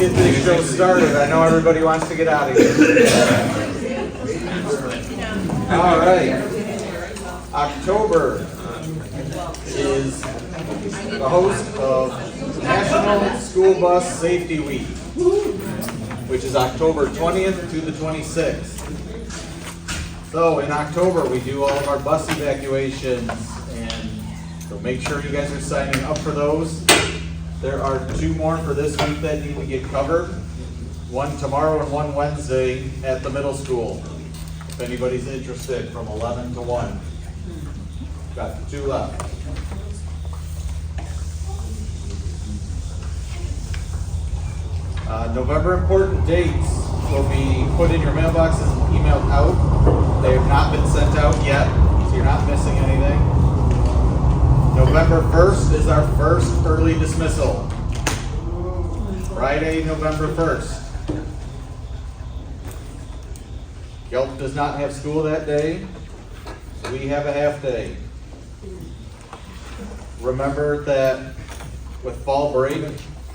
get this show started. I know everybody wants to get out of here. All right. October is the host of National School Bus Safety Week, which is October 20th to the 26th. So in October, we do all of our bus evacuations, and so make sure you guys are signing up for those. There are 2 more for this week that need to get covered. One tomorrow and one Wednesday at the middle school. If anybody's interested, from 11 to 1. Got 2 left. November important dates will be put in your mailboxes and emailed out. They have not been sent out yet, so you're not missing anything. November 1st is our first early dismissal. Friday, November 1st. Yelp does not have school that day, so we have a half day. Remember that with fall break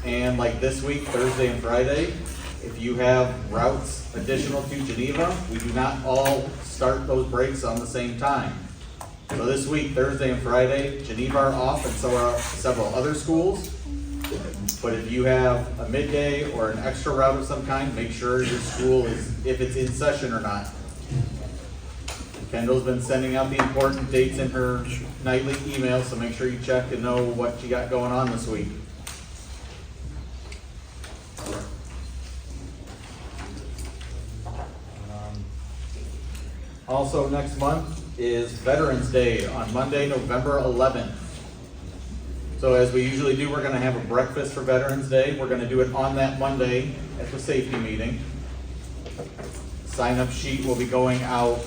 and like this week, Thursday and Friday, if you have routes additional to Geneva, we do not all start those breaks on the same time. So this week, Thursday and Friday, Geneva are off, and so are several other schools. But if you have a midday or an extra route of some kind, make sure your school is, if it's in session or not. Kendall's been sending out the important dates in her nightly email, so make sure you check and know what you got going on this week. Also next month is Veterans Day on Monday, November 11th. So as we usually do, we're gonna have a breakfast for Veterans Day. We're gonna do it on that Monday at the safety meeting. Sign-up sheet will be going out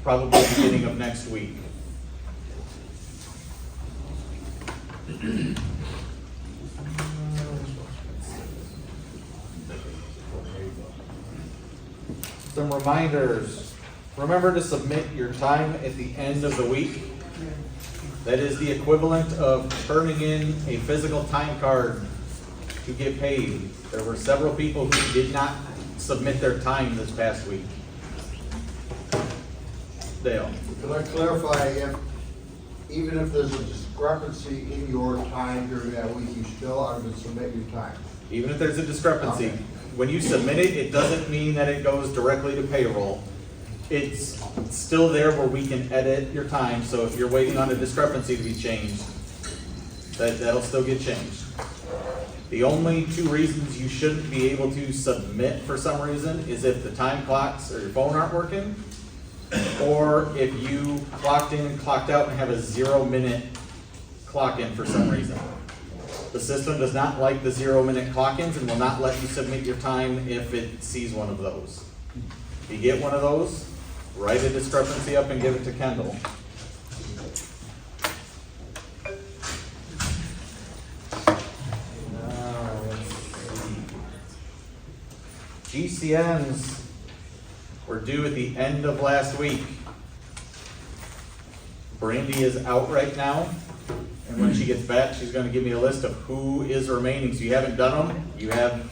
probably beginning of next week. Some reminders. Remember to submit your time at the end of the week. That is the equivalent of turning in a physical time card to get paid. There were several people who did not submit their time this past week. Dale. Could I clarify, even if there's a discrepancy in your time during that week, you still are to submit your time? Even if there's a discrepancy, Okay. when you submit it, it doesn't mean that it goes directly to payroll. It's still there where we can edit your time, so if you're waiting on a discrepancy to be changed, that'll still get changed. The only 2 reasons you shouldn't be able to submit for some reason is if the time clocks or your phone aren't working, or if you clocked in and clocked out and have a 0-minute clock in for some reason. The system does not like the 0-minute clock-ins and will not let you submit your time if it sees one of those. If you get one of those, write a discrepancy up and give it to Kendall. GCNs were due at the end of last week. Brandy is out right now, and when she gets back, she's gonna give me a list of who is remaining. So you haven't done them, you have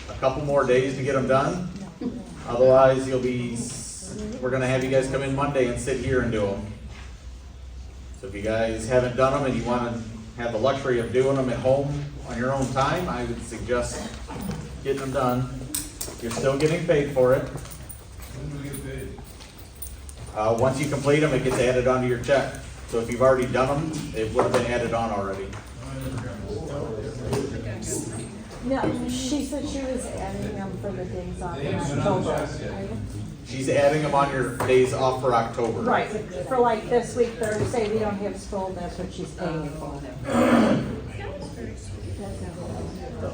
a couple more days to get them done. Otherwise, we're gonna have you guys come in Monday and sit here and do them. So if you guys haven't done them and you wanna have the luxury of doing them at home on your own time, I would suggest getting them done. You're still getting paid for it. When do we get paid? Once you complete them, it gets added onto your check. So if you've already done them, it would have been added on already. No, she said she was adding them for the days off in October. She's adding them on your days off for October. Right, for like this week, Thursday, we don't have school, that's what she's paying you for.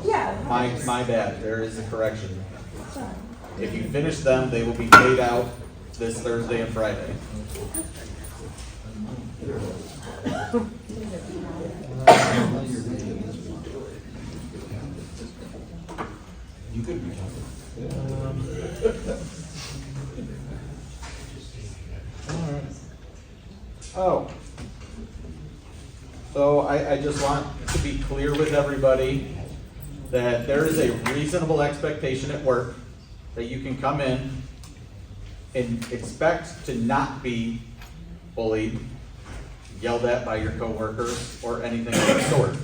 Yeah. My bad, there is a correction. If you finish them, they will be paid out this Thursday and Friday. You could be. Oh. So I just want to be clear with everybody. that there is a reasonable expectation at work that you can come in and expect to not be bullied, yelled at by your coworkers, or anything of the sort.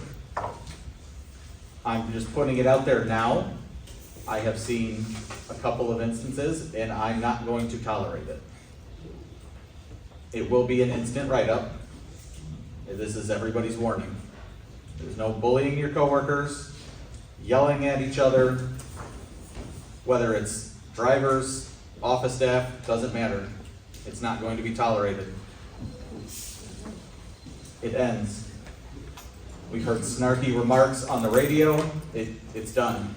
I'm just putting it out there now. I have seen a couple of instances, and I'm not going to tolerate it. It will be an instant write-up. This is everybody's warning. There's no bullying your coworkers, yelling at each other, whether it's drivers, office staff, doesn't matter. It's not going to be tolerated. It ends. We've heard snarky remarks on the radio. It's done.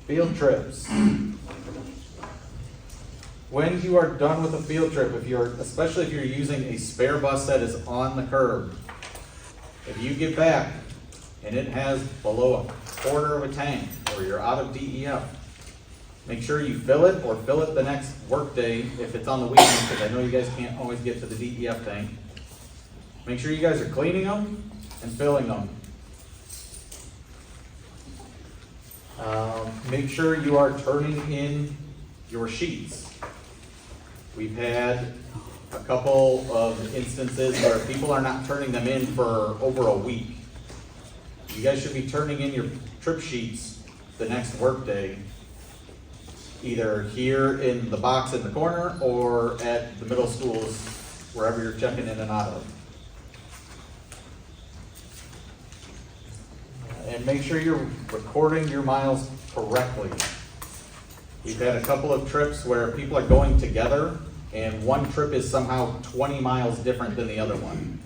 Field trips. When you are done with a field trip, especially if you're using a spare bus that is on the curb, if you get back and it has below a quarter of a tank, or you're out of DEF, make sure you fill it, or fill it the next work day if it's on the weekend, because I know you guys can't always get to the DEF tank. Make sure you guys are cleaning them and filling them. Make sure you are turning in your sheets. We've had a couple of instances where people are not turning them in for over a week. You guys should be turning in your trip sheets the next work day, either here in the box in the corner or at the middle schools, wherever you're checking in and out of. And make sure you're recording your miles correctly. We've had a couple of trips where people are going together and one trip is somehow 20 miles different than the other one.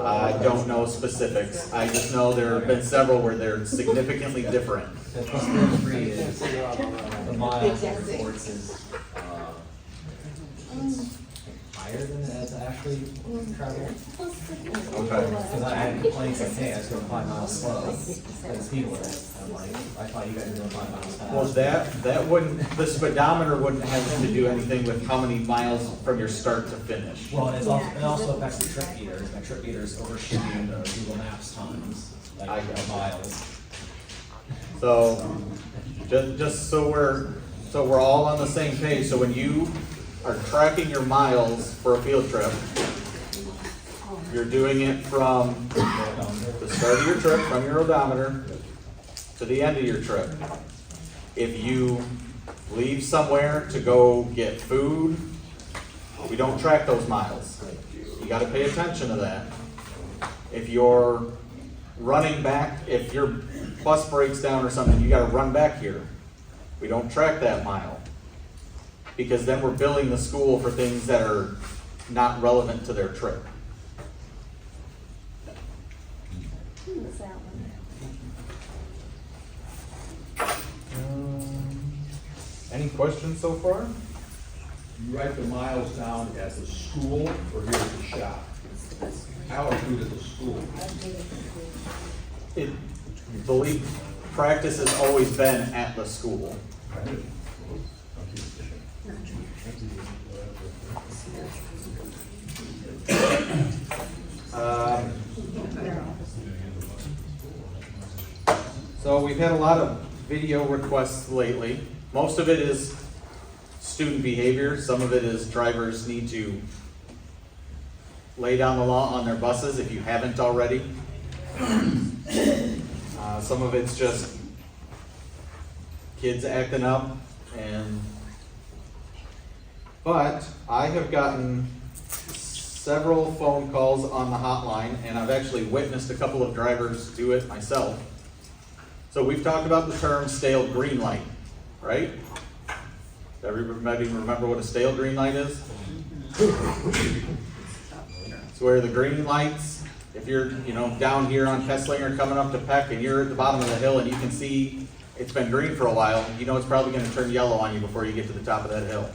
I don't know specifics. I just know there have been several where they're significantly different. The plus 33 is the miles it reports is higher than it has actually traveled. Okay. Because I had complaints like, hey, I was going 5 miles slow, and the speed limit. I'm like, I thought you guys were going 5 miles fast. Well, that wouldn't, the speedometer wouldn't have to do anything with how many miles from your start to finish. Well, it also affects the trip meters. My trip meters overshooting the Google Maps times, like miles. So, just so we're all on the same page, so when you are tracking your miles for a field trip, you're doing it from the start of your trip, from your odometer, to the end of your trip. If you leave somewhere to go get food, we don't track those miles. You gotta pay attention to that. If you're running back, if your bus breaks down or something, you gotta run back here. We don't track that mile. Because then we're billing the school for things that are not relevant to their trip. Who was that one? Any questions so far? You write the miles down at the school or here at the shop? How I do it at the school? Believe practice has always been at the school. So we've had a lot of video requests lately. Most of it is student behavior. Some of it is drivers need to lay down the law on their buses if you haven't already. Some of it's just kids acting up, but I have gotten several phone calls on the hotline, and I've actually witnessed a couple of drivers do it myself. So we've talked about the term stale green light, right? Everybody remember what a stale green light is? It's where the green lights, if you're down here on Kesslinger coming up to Peck and you're at the bottom of the hill and you can see it's been green for a while, you know it's probably going to turn yellow on you before you get to the top of that hill.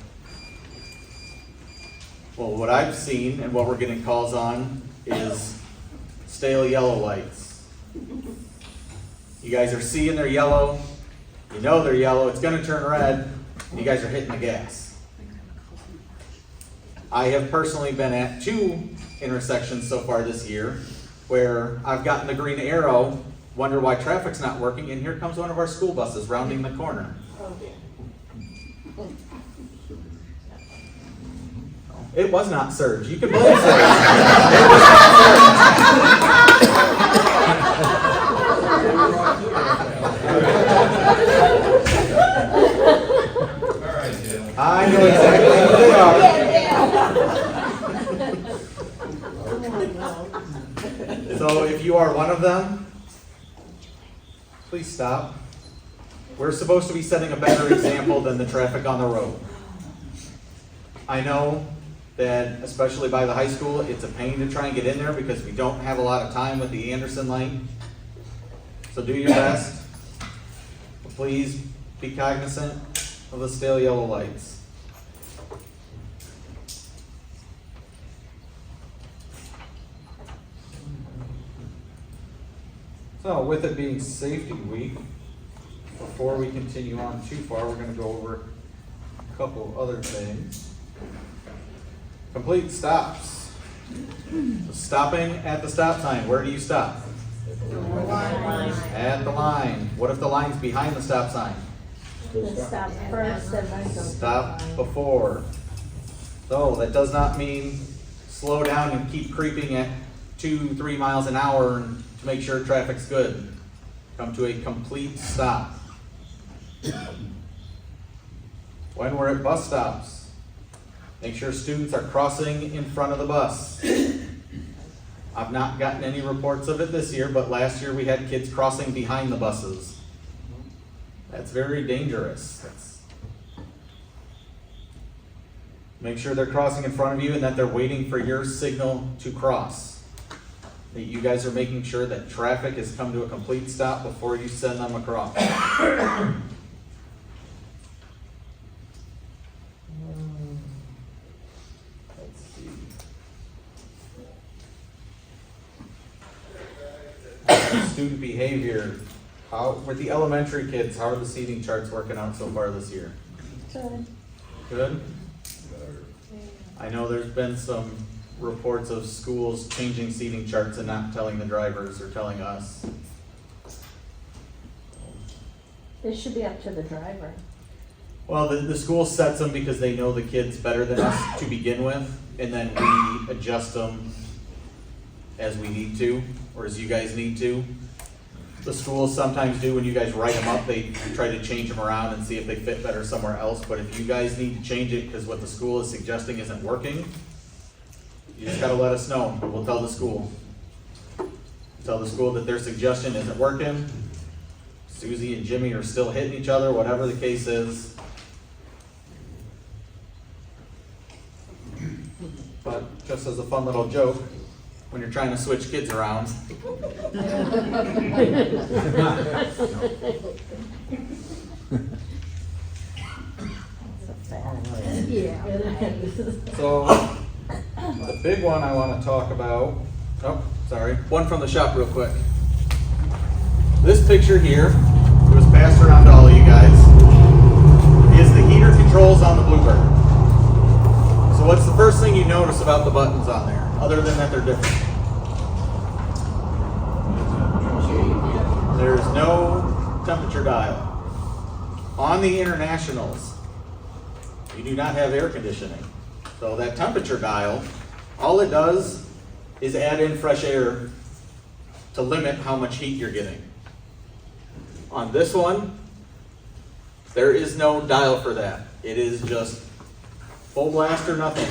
Well, what I've seen and what we're getting calls on is stale yellow lights. You guys are seeing they're yellow, You know they're yellow, it's gonna turn red, and you guys are hitting the gas. I have personally been at 2 intersections so far this year where I've gotten the green arrow, wonder why traffic's not working, and here comes one of our school buses rounding the corner. It was not Surge. You can blame Surge. It was not All right, Jim. Surge. I know exactly who they are. So if you are one of them, please stop. We're supposed to be setting a better example than the traffic on the road. I know that, especially by the high school, it's a pain to try and get in there because we don't have a lot of time with the Anderson lane. So do your best. Please be cognizant of the stale yellow lights. So with it being safety week, before we continue on too far, we're gonna go over a couple other things. Complete stops. Stopping at the stop sign, where do you stop? At the line. What if the line's behind the stop sign? Stop first and then go. Stop before. So that does not mean slow down and keep creeping at 2-3 miles an hour to make sure traffic's good. Come to a complete stop. When we're at bus stops, make sure students are crossing in front of the bus. I've not gotten any reports of it this year, but last year we had kids crossing behind the buses. That's very dangerous. Make sure they're crossing in front of you and that they're waiting for your signal to cross. That you guys are making sure that traffic has come to a complete stop before you send them across. Let's see. Student behavior. How, with the elementary kids, how are the seating charts working out so far this year? Good. Good? I know there's been some reports of schools changing seating charts and not telling the drivers or telling us. It should be up to the driver. Well, the school sets them because they know the kids better than us to begin with, and then we adjust them as we need to, or as you guys need to. The schools sometimes do, when you guys write them up, they try to change them around and see if they fit better somewhere else, but if you guys need to change it because what the school is suggesting isn't working, you just gotta let us know. We'll tell the school. Tell the school that their suggestion isn't working. Susie and Jimmy are still hitting each other, whatever the case is. But just as a fun little joke, when you're trying to switch kids around, so the big one I want to talk about, oh, sorry, one from the shop real quick. This picture here, it was passed around to all of you guys, is the heater controls on the Bluebird. So what's the first thing you notice about the buttons on there, other than that they're different? There's no temperature dial. On the Internationals, you do not have air conditioning. So that temperature dial, all it does is add in fresh air to limit how much heat you're getting. On this one, there is no dial for that. It is just full blast or nothing.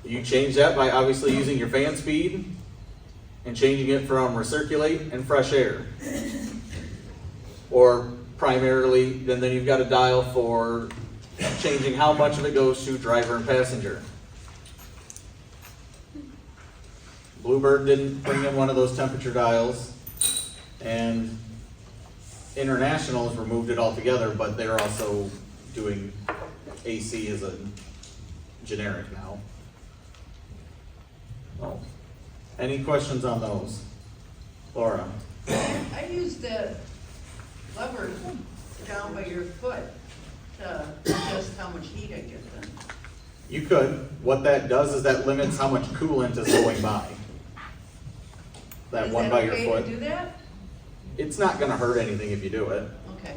You change that by obviously using your fan speed and changing it from recirculate and fresh air. Or primarily, then you've got a dial for changing how much of it goes to driver and passenger. Bluebird didn't bring in one of those temperature dials, and International has removed it altogether, but they're also doing AC as a generic now. Oh. Any questions on those? Laura? I used the levers down by your foot to adjust how much heat it gets in. You could. What that does is that limits how much coolant is going by. That one by your Is that foot. okay to do that? It's not gonna hurt anything if you do it. Okay.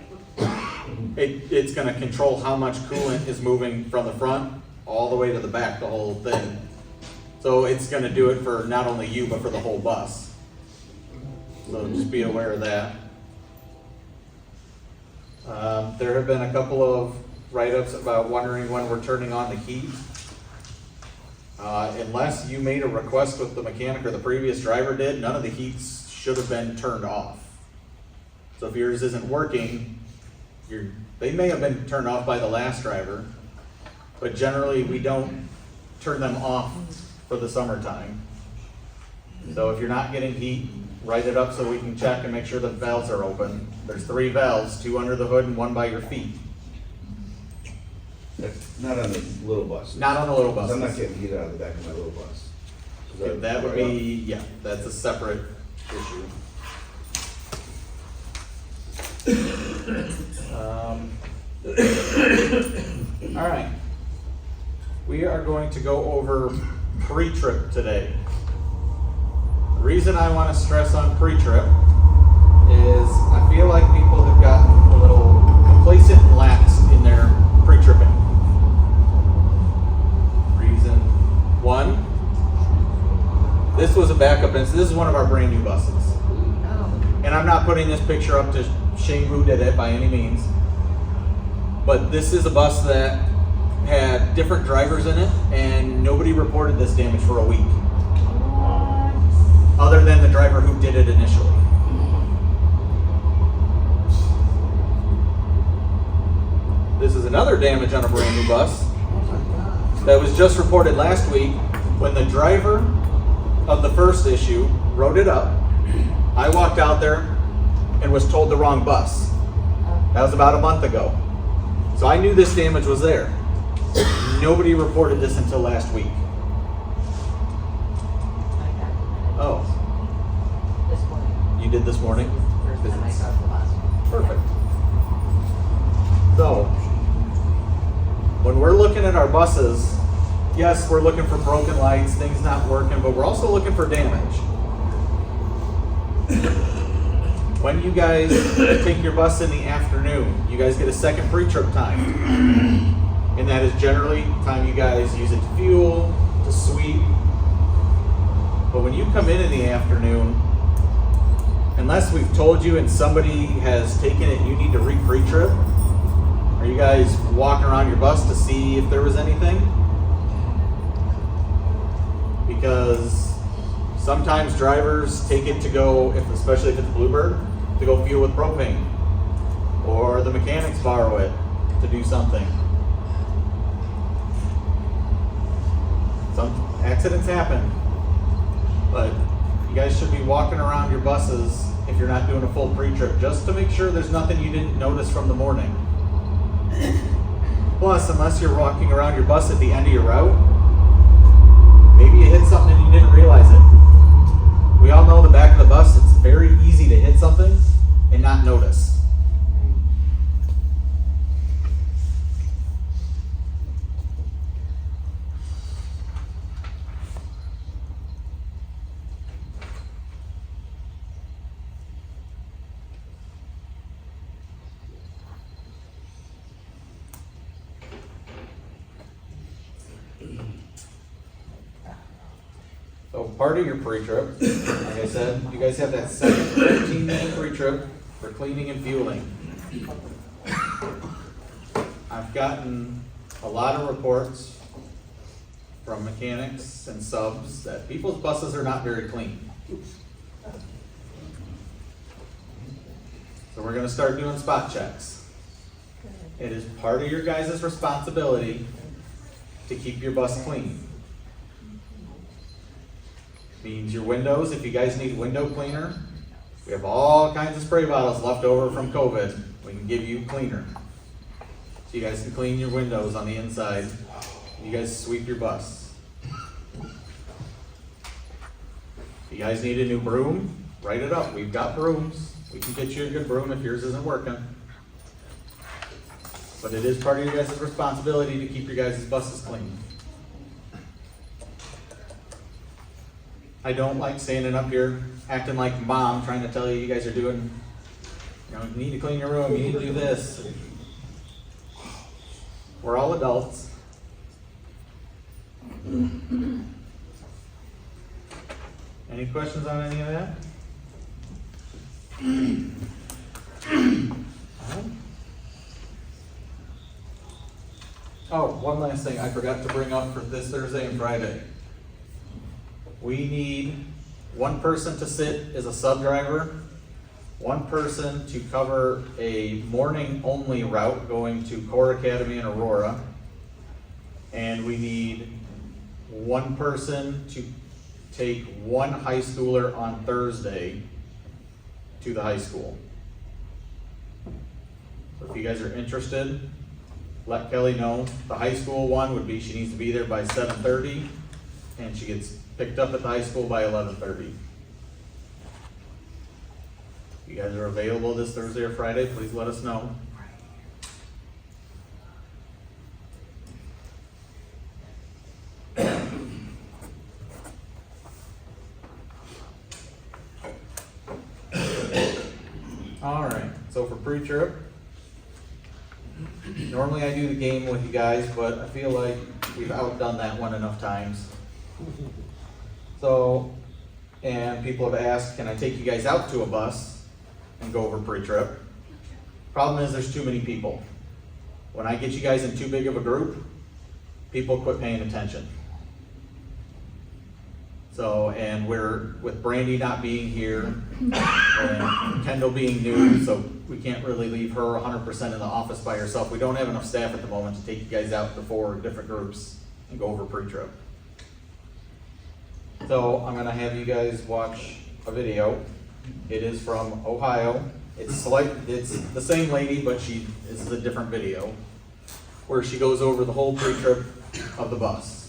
It's gonna control how much coolant is moving from the front all the way to the back, the whole thing. So it's gonna do it for not only you, but for the whole bus. So just be aware of that. There have been a couple of write-ups about wondering when we're turning on the heat. Unless you made a request with the mechanic or the previous driver did, none of the heats should have been turned off. So if yours isn't working, they may have been turned off by the last driver, but generally we don't turn them off for the summertime. So if you're not getting heat, write it up so we can check and make sure the valves are open. There's 3 valves, 2 under the hood and 1 by your feet. That's not on the little bus. Not on the little 'Cause I'm not buses. getting heat out of the back of my little bus. Is That would right be, yeah, that's a separate issue. All right. We are going to go over pre-trip today. The reason I want to stress on pre-trip is I feel like people have gotten a little complacent and lax in their pre-tripping. Reason 1, this was a backup instance. This is one of our brand new buses. And I'm not putting this picture up to shame who did it by any means. But this is a bus that had different drivers in it and nobody reported this damage for a week. Other than the driver who did it initially. This is another damage on a brand new bus that was just reported last week when the driver of the first issue wrote it up. I walked out there and was told the wrong bus. That was about a month ago. So I knew this damage was there. Nobody reported this until last week. Oh, This morning. you did this morning? First time I got the bus. Perfect. So, when we're looking at our buses, yes, we're looking for broken lights, things not working, but we're also looking for damage. When you guys take your bus in the afternoon, you guys get a second pre-trip time. And that is generally time you guys use it to fuel, to sweep. But when you come in the afternoon, unless we've told you and somebody has taken it, you need to re-pre-trip. Are you guys walking around your bus to see if there was anything? Because sometimes drivers take it to go, especially if it's Bluebird, to go fuel with propane. Or the mechanics borrow it to do something. Some accidents happen. But you guys should be walking around your buses if you're not doing a full pre-trip, just to make sure there's nothing you didn't notice from the morning. Plus, unless you're walking around your bus at the end of your route, maybe you hit something and you didn't realize it. We all know the back of the bus, it's very easy to hit something and not notice. So part of your pre-trip, like I said, you guys have that second 15-minute pre-trip for cleaning and fueling. I've gotten a lot of reports from mechanics and subs that people's buses are not very clean. So we're gonna start doing spot checks. It is part of your guys' responsibility to keep your bus clean. Means your windows, if you guys need window cleaner, we have all kinds of spray bottles left over from COVID. We can give you cleaner. So you guys can clean your windows on the inside. You guys sweep your bus. If you guys need a new broom, write it up. We've got brooms. We can get you a good broom if yours isn't working. But it is part of your guys' responsibility to keep your guys' buses clean. I don't like standing up here acting like mom, trying to tell you guys are doing, you know, you need to clean your room, you need to do this. We're all adults. Any questions on any of that? Oh, one last thing I forgot to bring up for this Thursday and Friday. We need one person to sit as a sub driver, one person to cover a morning only route going to Core Academy in Aurora. And we need one person to take one high schooler on Thursday to the high school. So if you guys are interested, let Kelly know. The high school one would be, she needs to be there by 7:30, and she gets picked up at the high school by 11:30. If you guys are available this Thursday or Friday, please let us know. All right, so for pre-trip, normally I do the game with you guys, but I feel like we've outdone that one enough times. So, and people have asked, can I take you guys out to a bus and go over pre-trip? Problem is, there's too many people. When I get you guys in too big of a group, people quit paying attention. So, and with Brandy not being here, and Kendall being new, so we can't really leave her 100% in the office by herself. We don't have enough staff at the moment to take you guys out to 4 different groups and go over pre-trip. So I'm gonna have you guys watch a video. It is from Ohio. It's the same lady, but this is a different video where she goes over the whole pre-trip of the bus.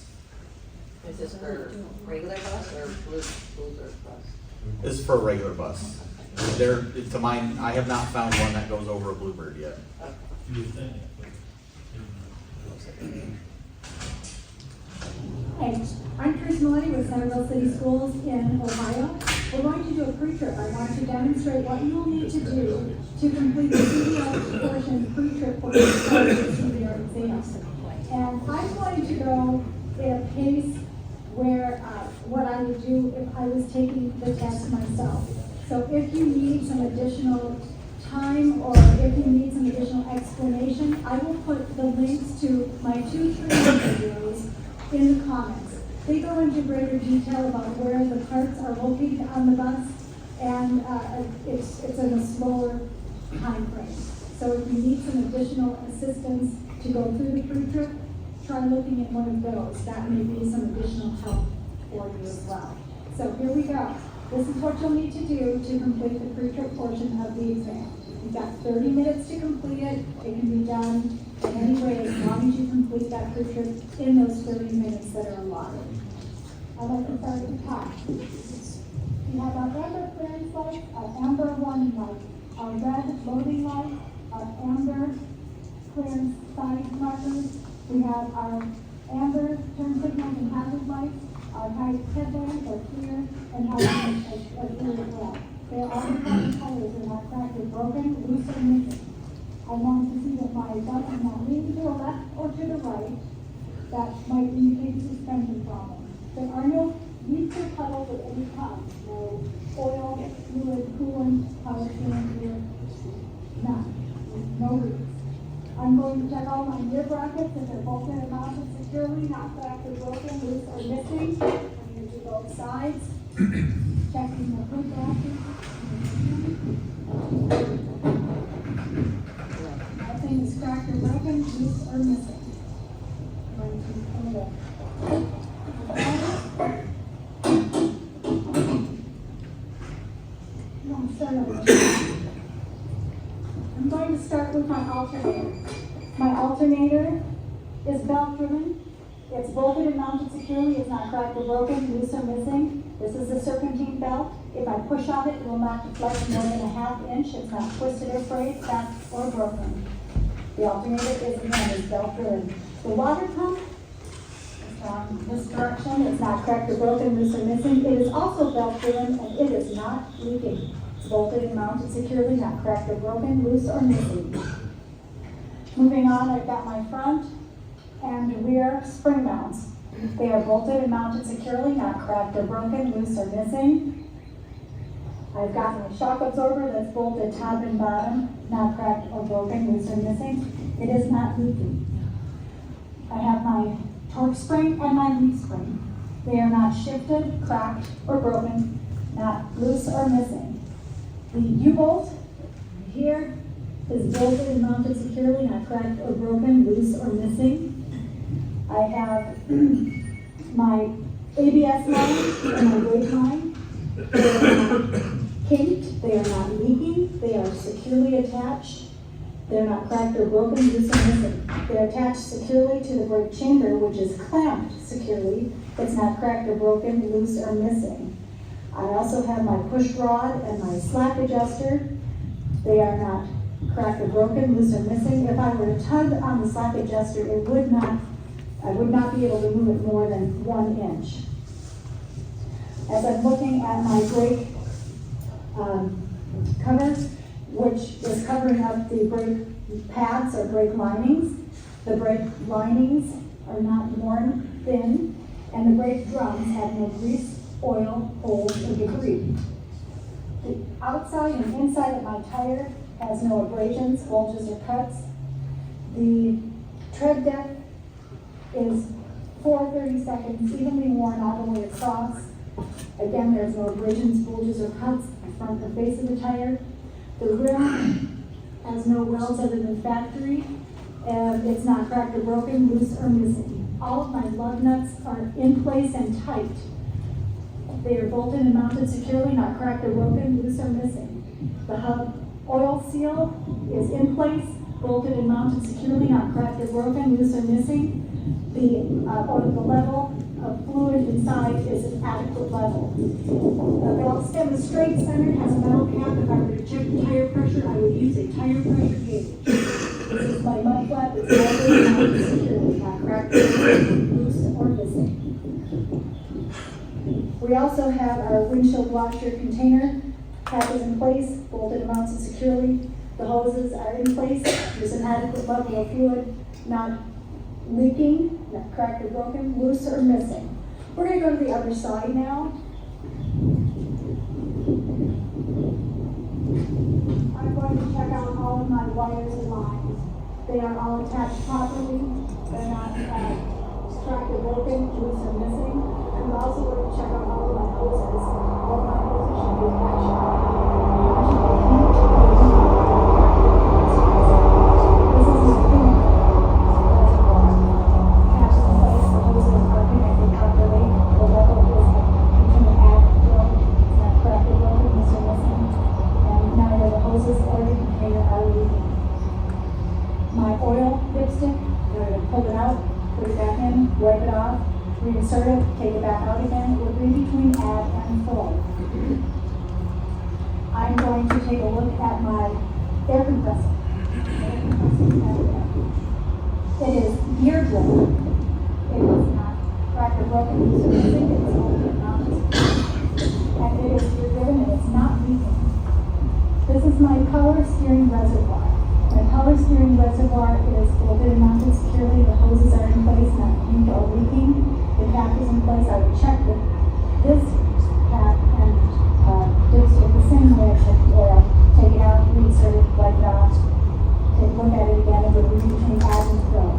Is this for regular bus or Bluebird bus? This is for a regular bus. To mine, I have not found one that goes over a Bluebird yet. Hey, I'm Trish Maloney with Centerville City Schools in Ohio. We're going to do a pre-trip. I want to demonstrate what you will need to do to complete the CDL portion, pre-trip portion of the CDL exam. And I'm going to go at a pace where what I would do if I was taking the test myself. So if you need some additional time or if you need some additional explanation, I will put the links to my 2 training videos in the comments. They go into greater detail about where the carts are located on the bus, and it's in a slower time frame. So if you need some additional assistance to go through the pre-trip, try looking at one of those. That may be some additional help for you as well. So here we go. This is what you'll need to do to complete the pre-trip portion of the exam. You've got 30 minutes to complete it. It can be done in any way as long as you complete that pre-trip in those 30 minutes that are allotted. I'd like to start at the top. You have our amber clearance light, our amber warning light, our red loading light, our amber clearance sign markers. We have our amber turn signals and hazard lights, our high headlamps are clear, and our lights are clear as well. They are all the proper colors and our crack is broken, loose, or missing. I want to see that my bus is not leaning to the left or to the right. That might indicate a suspension problem. There are no leaks or puddles of any kind. No oil, fluid, coolant, power stand here. None. No leaks. I'm going to check all my gear brackets if they're bolted and mounted securely, not cracked or broken, loose or missing. I'm going to do both sides. Checking the hood brackets. Nothing is cracked or broken, loose or missing. I'm going to pull it up. I'm going to start with my alternator. My alternator is belt driven. It's bolted and mounted securely, it's not cracked or broken, loose or missing. This is the serpentine belt. If I push on it, it will not deflect more than a half inch. It's not twisted or frayed, cracked, or broken. The alternator is, again, is belt driven. The water pump is this direction. It's not cracked or broken, loose or missing. It is also belt driven and it is not leaking. It's bolted and mounted securely, not cracked or broken, loose or missing. Moving on, I've got my front and rear spring mounts. They are bolted and mounted securely, not cracked or broken, loose or missing. I've got my shock absorber that's bolted top and bottom, not cracked or broken, loose or missing. It is not leaking. I have my torque spring and my leaf spring. They are not shifted, cracked, or broken, not loose or missing. The U-bolt here is bolted and mounted securely, not cracked or broken, loose or missing. I have my ABS line and my brake line. They are not kinked, they are not leaking, they are securely attached. They're not cracked or broken, loose or missing. They're attached securely to the brake chamber, which is clamped securely. It's not cracked or broken, loose or missing. I also have my push rod and my slack adjuster. They are not cracked or broken, loose or missing. If I were to tug on the slack adjuster, I would not be able to move it more than 1 inch. As I'm looking at my brake cover, which is covering up the brake pads or brake linings, the brake linings are not worn thin, and the brake drums have no grease, oil, holes, or debris. The outside and inside of my tire has no abrasions, bulges, or cuts. The tread deck is 4 30-seconds, evenly worn all the way across. Again, there's no abrasions, bulges, or cuts in front and face of the tire. The rim has no welds other than factory, and it's not cracked or broken, loose, or missing. All of my lug nuts are in place and tight. They are bolted and mounted securely, not cracked or broken, loose, or missing. The hub oil seal is in place, bolted and mounted securely, not cracked or broken, loose, or missing. The level of fluid inside is an adequate level. The belt stem is straight centered, has a metal cap. If I were to check the tire pressure, I would use a tire pressure gauge. This is my mud flap, it's bolted and mounted securely, not cracked or broken, loose, or missing. We also have our windshield washer container. Cap is in place, bolted and mounted securely. The hoses are in place. There's an adequate level of fluid, not leaking, not cracked or broken, loose or missing. We're going to go to the other side now. I'm going to check out all of my wires and lines. They are all attached properly. They're not cracked or broken, loose or missing. I'm also going to check out all of my hoses. All of my hoses should be attached properly. This is my pin. My oil dipstick, we're going to pull it out, put it back in, wipe it off, reinsert it, take it back out again. We're in between add and full. I'm going to take a look at my air compressor. It is gear driven. It is not cracked or broken, loose or missing. It is bolted and mounted. And it is gear driven and it's not leaking. This is my power steering reservoir. My power steering reservoir is bolted and mounted securely. The hoses are in place, not kinked or leaking. The cap is in place. I would check this cap and dipstick the same way I check the oil. Take it out, reinsert it, wipe it off. Take a look at it again, and it would be between add and fill.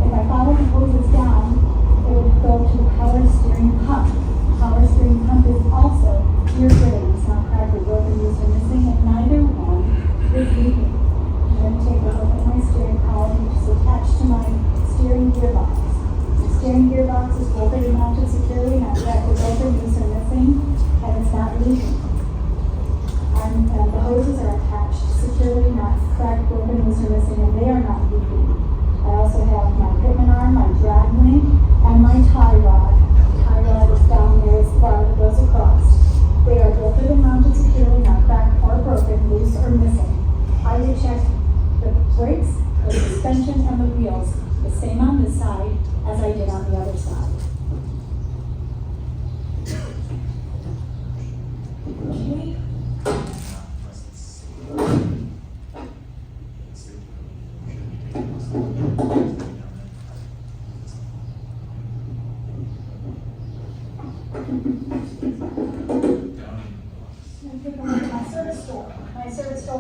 If I follow the hoses down, it would go to the power steering pump. The power steering pump is also gear driven. It's not cracked or broken, loose or missing, and neither one is leaking. I'm going to take a look at my steering column, which is attached to my steering gearbox. The steering gearbox is bolted and mounted securely, not cracked or broken, loose or missing, and it's not leaking. The hoses are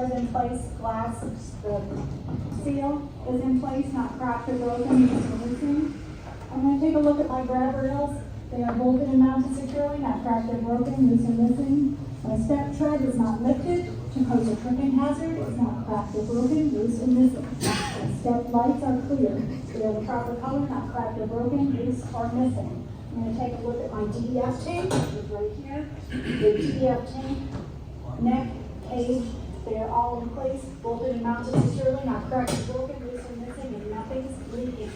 is in place, glass, the seal is in place, not cracked or broken, just releasing. I'm gonna take a look at my grab rails. They are bolted and mounted securely, not cracked or broken, loose or missing. My step tread is not lifted to pose a tripping hazard, it's not cracked or broken, loose or missing. My step lights are clear, they are the proper color, not cracked or broken, loose or missing. I'm gonna take a look at my DDF tape, which is right here. The DDF tape, neck, cage, they are all in place, bolted and mounted securely, not cracked or broken, loose or missing, and nothing's leaking.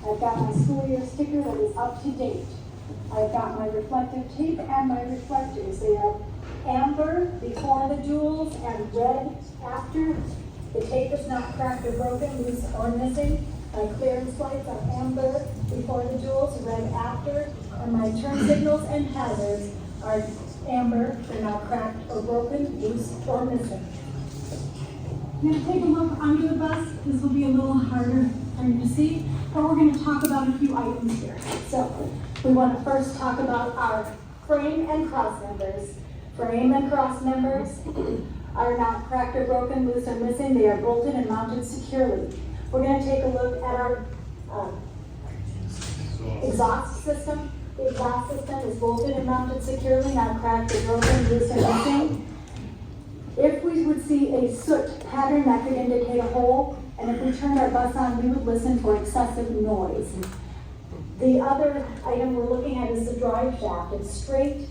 I've got my school year sticker that is up to date. I've got my reflective tape and my reflectors. They are amber before the jewels and red after. The tape is not cracked or broken, loose or missing. My clearance lights are amber before the jewels, red after. And my turn signals and hazards are amber, they're not cracked or broken, loose or missing. I'm gonna take a look under the bus. This will be a little harder for you to see, but we're gonna talk about a few items here. So, we want to first talk about our frame and cross members. Frame and cross members are not cracked or broken, loose or missing. They are bolted and mounted securely. We're going to take a look at our exhaust system. The exhaust system is bolted and mounted securely, not cracked or broken, loose or missing. If we would see a soot pattern, that could indicate a hole. And if we turned our bus on, we would listen for excessive noise. The other item we're looking at is the drive shaft. It's straight.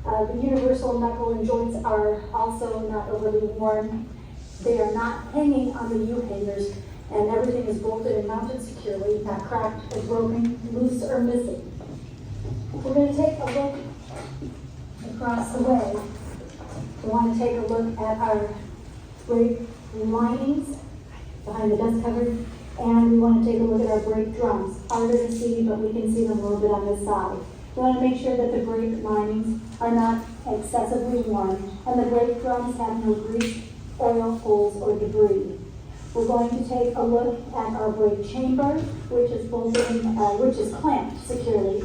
The universal knuckle and joints are also not overly worn. They are not hanging on the U-hangers, and everything is bolted and mounted securely, not cracked or broken, loose or missing. We're going to take a look across the way. We want to take a look at our brake linings behind the dust cover. And we want to take a look at our brake drums. Harder to see, but we can see them a little bit on this side. We want to make sure that the brake linings are not excessively worn, and the brake drums have no grease, oil, holes, or debris. We're going to take a look at our brake chamber, which is bolted, which is clamped securely,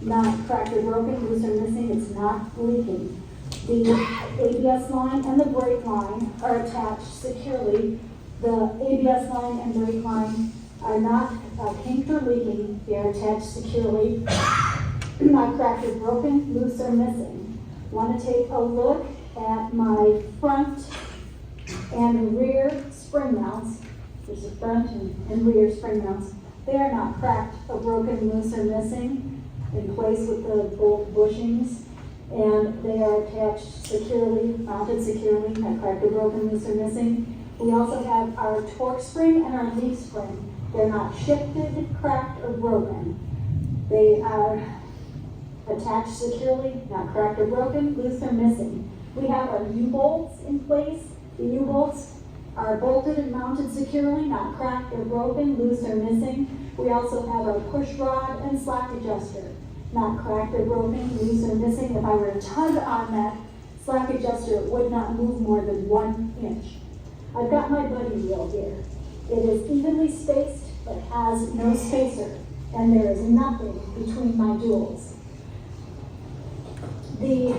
not cracked or broken, loose or missing. It's not leaking. The ABS line and the brake line are attached securely. The ABS line and brake line are not kinked or leaking. They are attached securely, not cracked or broken, loose or missing. Want to take a look at my front and rear spring mounts. There's a front and rear spring mounts. They are not cracked or broken, loose or missing, in place with the bolt bushings. And they are attached securely, mounted securely, not cracked or broken, loose or missing. We also have our torque spring and our leaf spring. They're not shifted, cracked, or broken. They are attached securely, not cracked or broken, loose or missing. We have our U-bolts in place. The U-bolts are bolted and mounted securely, not cracked or broken, loose or missing. We also have our push rod and slack adjuster, not cracked or broken, loose or missing. If I were to tug on that slack adjuster, it would not move more than 1 inch. I've got my buddy wheel here. It is evenly spaced, but has no spacer, and there is nothing between my jewels. The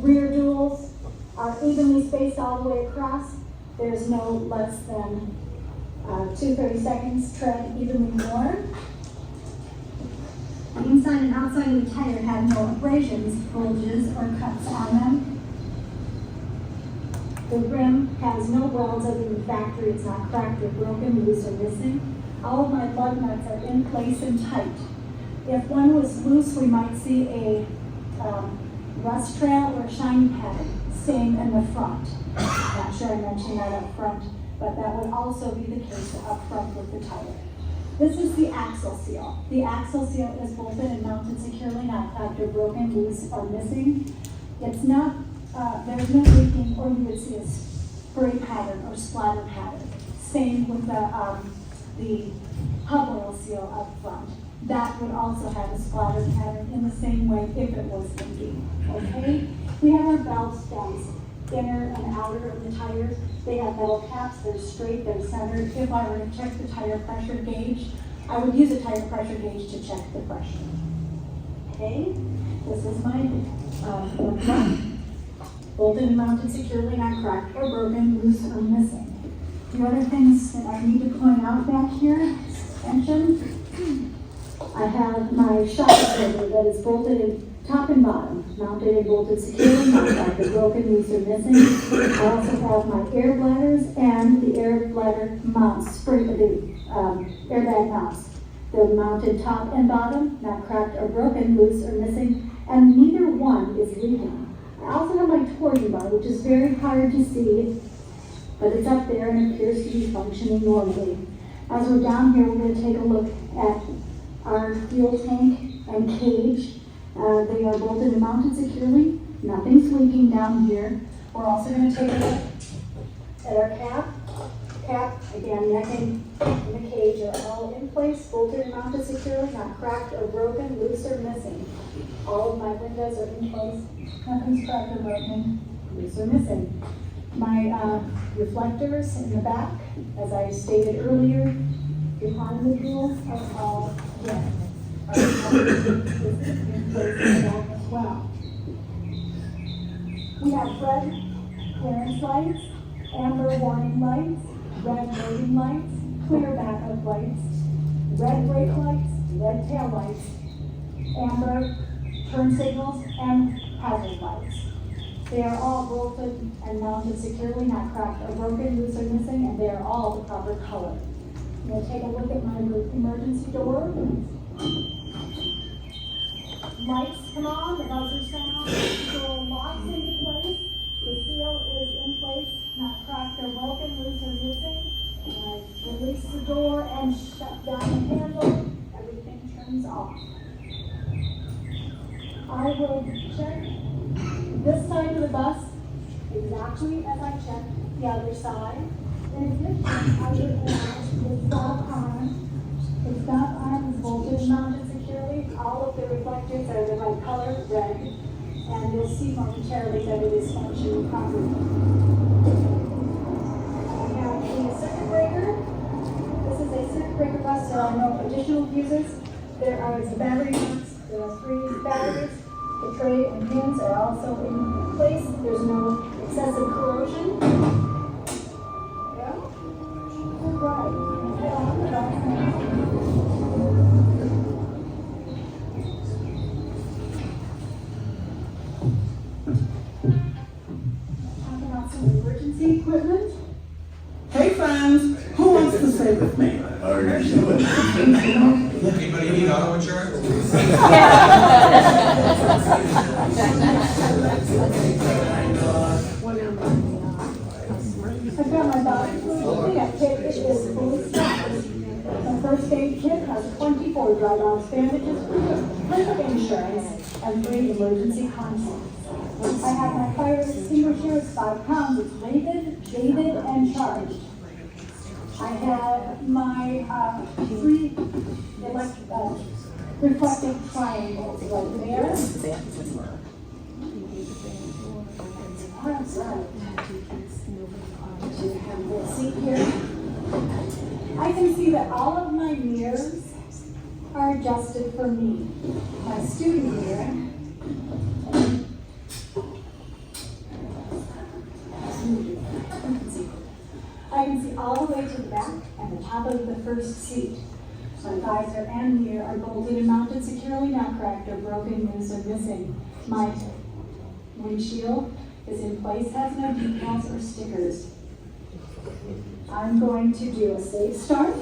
rear jewels are evenly spaced all the way across. There's no less than 2 30-seconds tread evenly worn. The inside and outside of the tire have no abrasions, bulges, or cuts on them. The rim has no welds other than factory. It's not cracked or broken, loose or missing. All of my lug nuts are in place and tight. If one was loose, we might see a rust trail or shiny pattern. Same in the front. Not sure I mentioned that up front, but that would also be the case up front with the tire. This is the axle seal. The axle seal is bolted and mounted securely, not cracked or broken, loose or missing. It's not, there's no leaking, or you would see a spray pattern or splatter pattern. Same with the hub oil seal up front. That would also have a splatter pattern in the same way if it was leaking, okay? We have our valve stems, inner and outer of the tires. They have metal caps, they're straight, they're centered. If I were to check the tire pressure gauge, I would use a tire pressure gauge to check the pressure. Okay, this is my front. bolted and mounted securely, not cracked or broken, loose or missing. The other things that I need to point out back here, suspension. I have my shock absorber that is bolted in top and bottom, mounted and bolted securely, not cracked or broken, loose or missing. I also have my air bladders and the air bladder mounts, airbag mounts. They're mounted top and bottom, not cracked or broken, loose or missing, and neither one is leaking. I also have my torsion bar, which is very hard to see, but it's up there and appears to be functioning normally. As we're down here, we're going to take a look at our fuel tank and cage. They are bolted and mounted securely. Nothing's leaking down here. We're also going to take a look at our cap. Cap, again, necking and the cage are all in place, bolted and mounted securely, not cracked or broken, loose or missing. All of my windows are in place. Nothing's cracked or broken, loose or missing. My reflectors in the back, as I stated earlier, behind the wheel are all, again, are in place in the back as well. We have red clearance lights, amber warning lights, red loading lights, clear backup lights, red brake lights, red tail lights, amber turn signals, and hazard lights. They are all bolted and mounted securely, not cracked or broken, loose or missing, and they are all the proper color. I'm going to take a look at my emergency door. Lights come on, the buzzer sounds, the door locks into place, the seal is in place, not cracked or broken, loose or missing. And I release the door and shut down the handle, everything turns off. I will check this side of the bus exactly as I checked the other side. In addition, I would add the stop arm. The stop arm is bolted and mounted securely. All of the reflectors are the right color, red, and you'll see momentarily that it is functioning properly. I have the circuit breaker. This is a circuit breaker bus. There are no additional fuses. There are the battery mounts. There are 3 batteries. The tray and pins are also in place. There's no excessive corrosion. Yeah? Talking about some emergency equipment. Hey friends, who wants to stay with me? Anybody need auto insurance? I've got my body fluid kit. It is fully stocked. The first aid kit has 24 dry dogs, bandages, proof of insurance, and 3 emergency contacts. I have my fire extinguisher. It's 5 pounds. It's weighted, shaded, and charged. I have my 3 reflective triangles right there. See here. I can see that all of my mirrors are adjusted for me. My student mirror. I can see all the way to the back and the top of the first seat. My visor and mirror are bolted and mounted securely, not cracked or broken, loose or missing. My windshield is in place, has no decals or stickers. I'm going to do a safe start.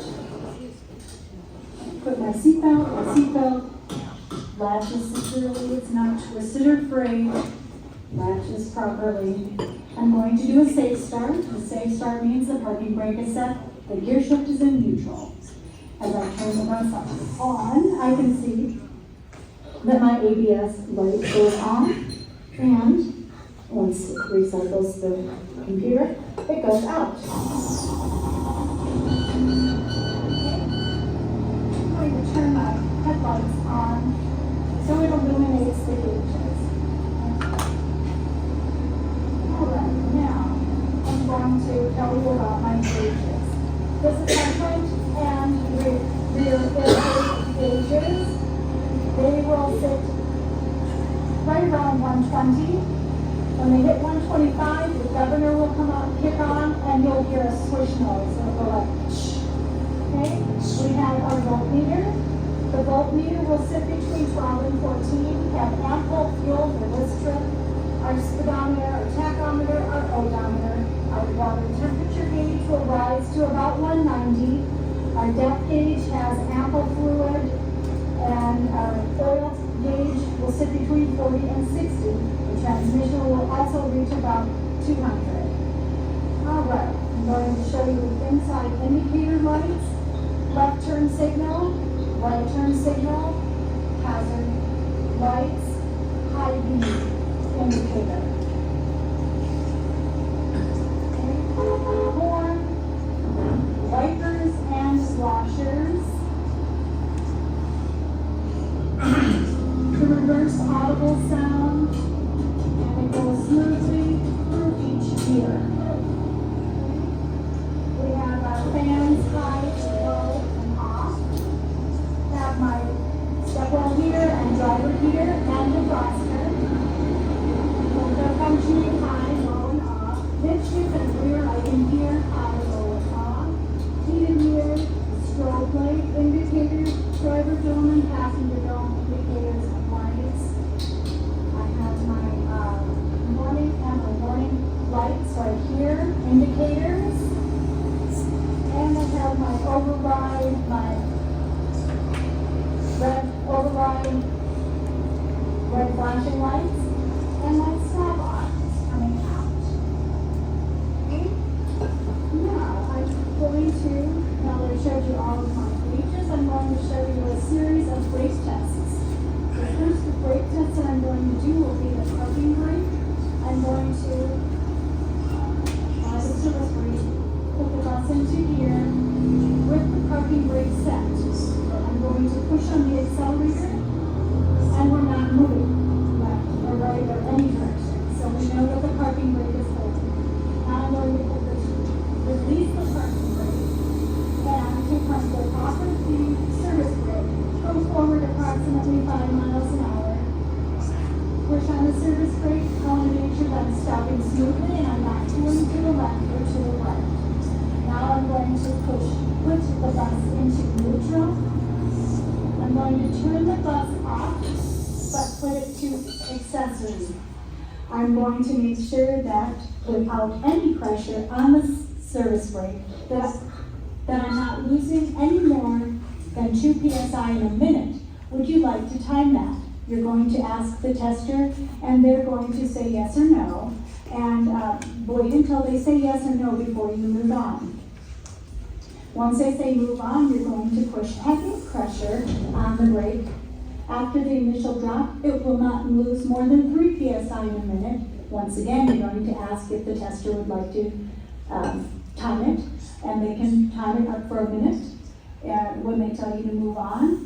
Put my seatbelt latches securely, it's not twisted or frayed, latches properly. I'm going to do a safe start. A safe start means the parking brake is set, the gear shift is in neutral. As I turn the bus on, I can see that my ABS light goes on, and once it recycles the computer, it goes out. I'm going to turn my headlights on so it illuminates the gauges. Alright, now I'm going to tell you about my gauges. This is my front and rear gauges. They will sit right around 120. When they hit 120, 1:25, the governor will come out and kick on, and you'll hear a swish noise. It'll go like, shh. Okay? We have our voltmeter. The voltmeter will sit between 12 and 14, have ample fuel for this trip. Our speedometer, our tachometer, our odometer, our water temperature gauge will rise to about 190. Our depth gauge has ample fluid, and our oil gauge will sit between 40 and 60. The transmission will also reach about 200. All right, I'm going to show you the inside indicator lights, left turn signal, right turn signal, hazard lights, high beam indicator. Okay, horn, wipers and washers. The reverse audible sound, and it goes smoothly through each gear. We have our fans high, low, and off. Have my stepwell heater and driver heater and defroster. Both are functioning high, low, and off. Midshift and rear I can hear high, low, and off. Heated mirror, strobe light indicator, driver dome and passenger dome indicators of lights. I have my morning and my morning lights right here, indicators. And I have my override, my red override, red flashing lights, and my stop arms coming out. Okay? Now, I'm going to, now that I showed you all of my pages, I'm going to show you a series of brake tests. The first brake test that I'm going to do will be the parking brake. I'm going to, as a service brake, put the bus into gear with the parking brake set. I'm going to push on the accelerator, and we're not moving left or right or any direction. So we know that the parking brake is holding. Now I'm going to release the parking brake and take my foot off of the service brake, go forward approximately 5 miles an hour. Push on the service brake, I want to make sure that I'm stopping smoothly and I'm not pulling to the left or to the right. Now I'm going to put the bus into neutral. I'm going to turn the bus off, but put it to accessory. I'm going to make sure that without any pressure on the service brake, that I'm not losing any more than 2 psi in a minute. Would you like to time that? You're going to ask the tester, and they're going to say yes or no, and wait until they say yes or no before you move on. Once they say move on, you're going to push heavy pressure on the brake. After the initial drop, it will not lose more than 3 psi in a minute. Once again, you're going to ask if the tester would like to time it, and they can time it up for a minute when they tell you to move on.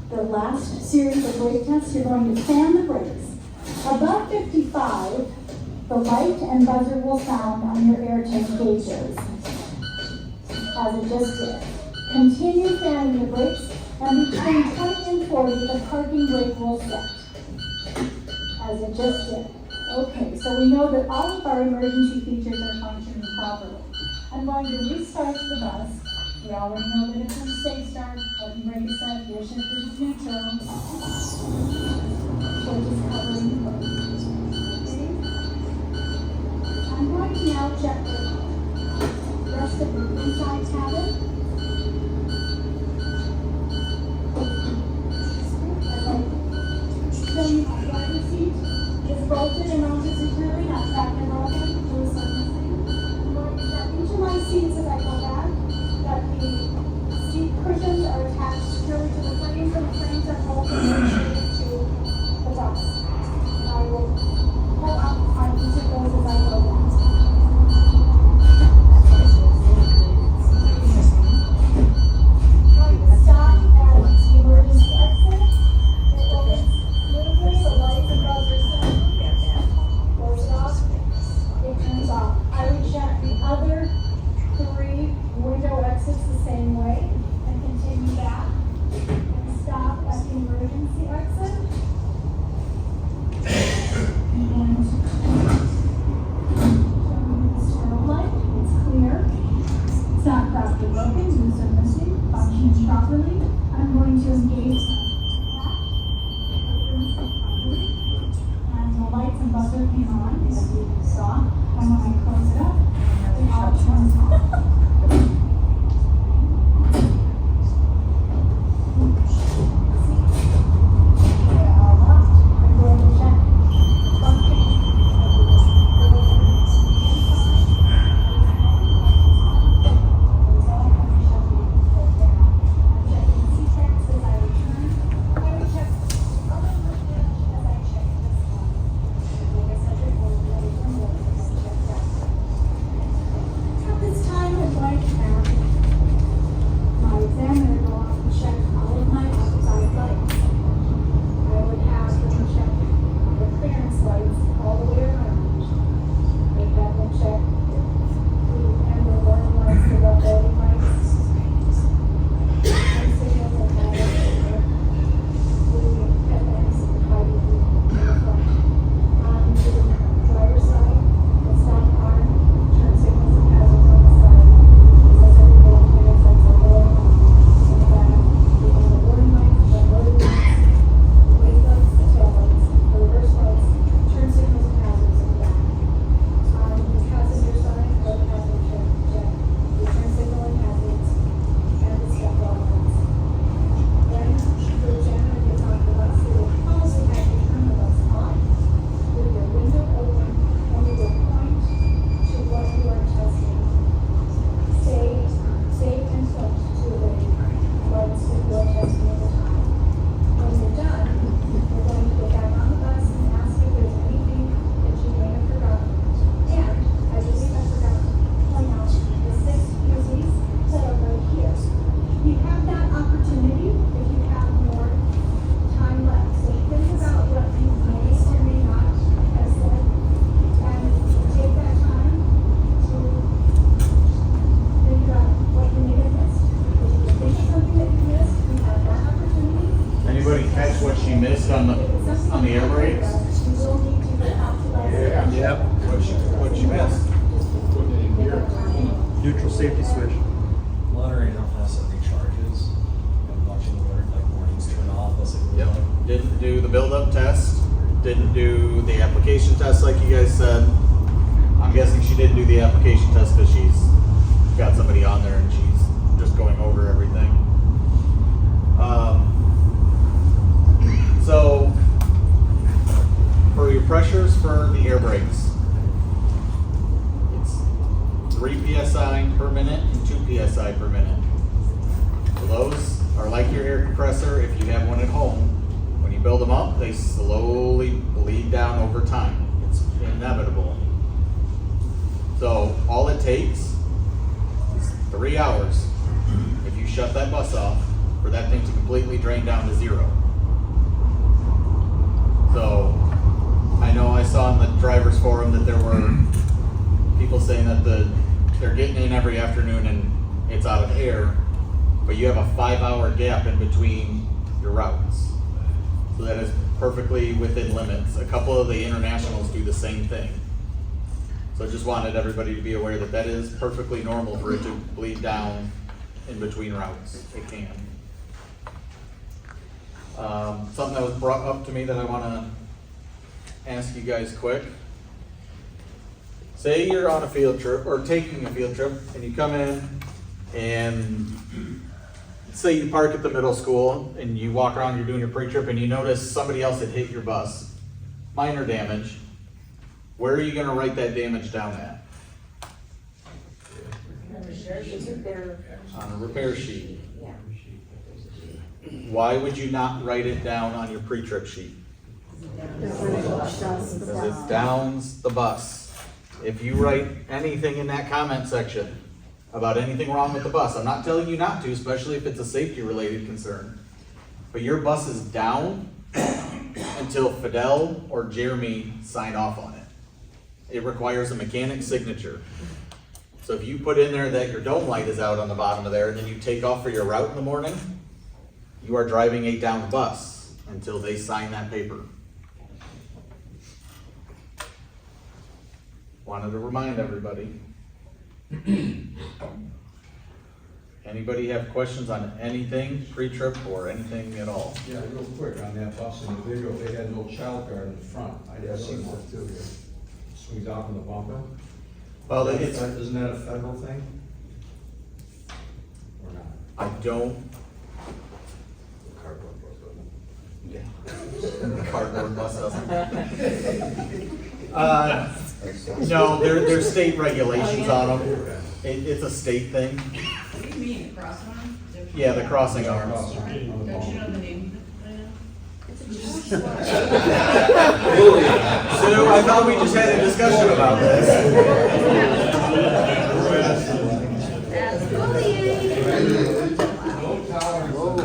But the last series of brake tests, you're going to fan the brakes. Above 55, the light and buzzer will sound on your air tank gauges, as it just did. Continue fanning the brakes, and between 20 and 40, the parking brake will set, as it just did. Okay, so we know that all of our emergency features are functioning properly. I'm going to restart the bus. We already know that it's a safe start, parking brake is set, gear shift is neutral. We're just covering the brake. Okay? I'm going to now check the rest of the inside cabin. Then my driver's seat is bolted and mounted securely, not trapped and broken, no surfacing. I'm going to check each of my seats as I go back, that the seat cushions are attached securely to the frames, and the frames are bolted and shaded to the bus. And I will pull up on each of those as I go back. not be broken, loose or missing, functioning properly. I'm going to engage and the lights and buzzer came on, as you saw, and when I close it up, it all turns off. I'm going to check functioning At this time, I'd like to have my examiner go off and check all of my outside lights. I would have them check the clearance lights all the way around. I'd have them check the amber warning lights, the red lighting lights. And signals that have the headlamps and lighting in the front. On the driver's side, the stop arm, turn signals and hazards on the side. Says everything clearance lights are going on. In the back, we have the warning lights, the road lights, the wake lights, the tail lights, the reverse lights, turn signals and hazards in the back. On the passenger side, the passenger check, the turn signal and hazards, and the step ball lights. Then, the examiner gets on the bus, they will also have to turn the bus on with your window open, and you will point to what you are testing. Say and point to the lights that you are testing at the time. When you're done, we're going to go back on the bus and ask if there's anything that you may have forgotten. And I believe I forgot to point out the 6 fuses that are right here. You have that opportunity if you have more time left. So think about what you may or may not have said, and take that time to think about what you may have missed. If you think of something that you missed, you have that opportunity. Anybody catch what she missed on the air brakes? You will need to get out to that. Yep. What she missed? Putting it in gear. Neutral safety switch. Monitoring how fast it recharges, watching the alert, like warnings turn off, as it goes Yep. up. Didn't do the build-up test, didn't do the application test like you guys said. I'm guessing she didn't do the application test because she's got somebody on there and she's just going over everything. So, for your pressures for the air brakes, it's 3 PSI per minute and 2 PSI per minute. So those are like your air compressor if you have one at home. When you build them up, they slowly bleed down over time. It's inevitable. So all it takes is 3 hours if you shut that bus off for that thing to completely drain down to 0. So I know I saw in the drivers forum that there were people saying that they're getting in every afternoon and it's out of air, but you have a 5-hour gap in between your routes. So that is perfectly within limits. A couple of the internationals do the same thing. So I just wanted everybody to be aware that that is perfectly normal for it to bleed down in between routes. It can. Something that was brought up to me that I want to ask you guys quick. Say you're on a field trip or taking a field trip and you come in and say you park at the middle school and you walk around, you're doing your pre-trip and you notice somebody else had hit your bus. Minor damage. Where are you going to write that damage down at? On a repair sheet. Why would you not write it down on your pre-trip sheet? Because it downs the bus. If you write anything in that comment section about anything wrong with the bus, I'm not telling you not to, especially if it's a safety related concern, but your bus is down until Fidel or Jeremy sign off on it. It requires a mechanic's signature. So if you put in there that your dome light is out on the bottom of there and then you take off for your route in the morning, you are driving a downed bus until they sign that paper. Wanted to remind everybody. Anybody have questions on anything pre-trip or anything at all? Yeah, real quick, on that bus in the video, they had no child guard in the front. I didn't see one too. Swings out from the bumper. Well, it's, Isn't that a federal thing? Or not? I don't, Cardboard bus, the cardboard bus doesn't. No, there's state regulations on them. It's a state thing. What do you mean, crossing arm? Yeah, the crossing arms. On the Don't you know bumper. the name of it? Sue, I thought we just had a discussion about this. No tolerance of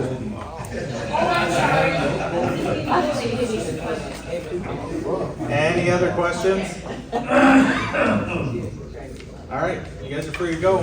Any other questions? All right, you guys are free to go.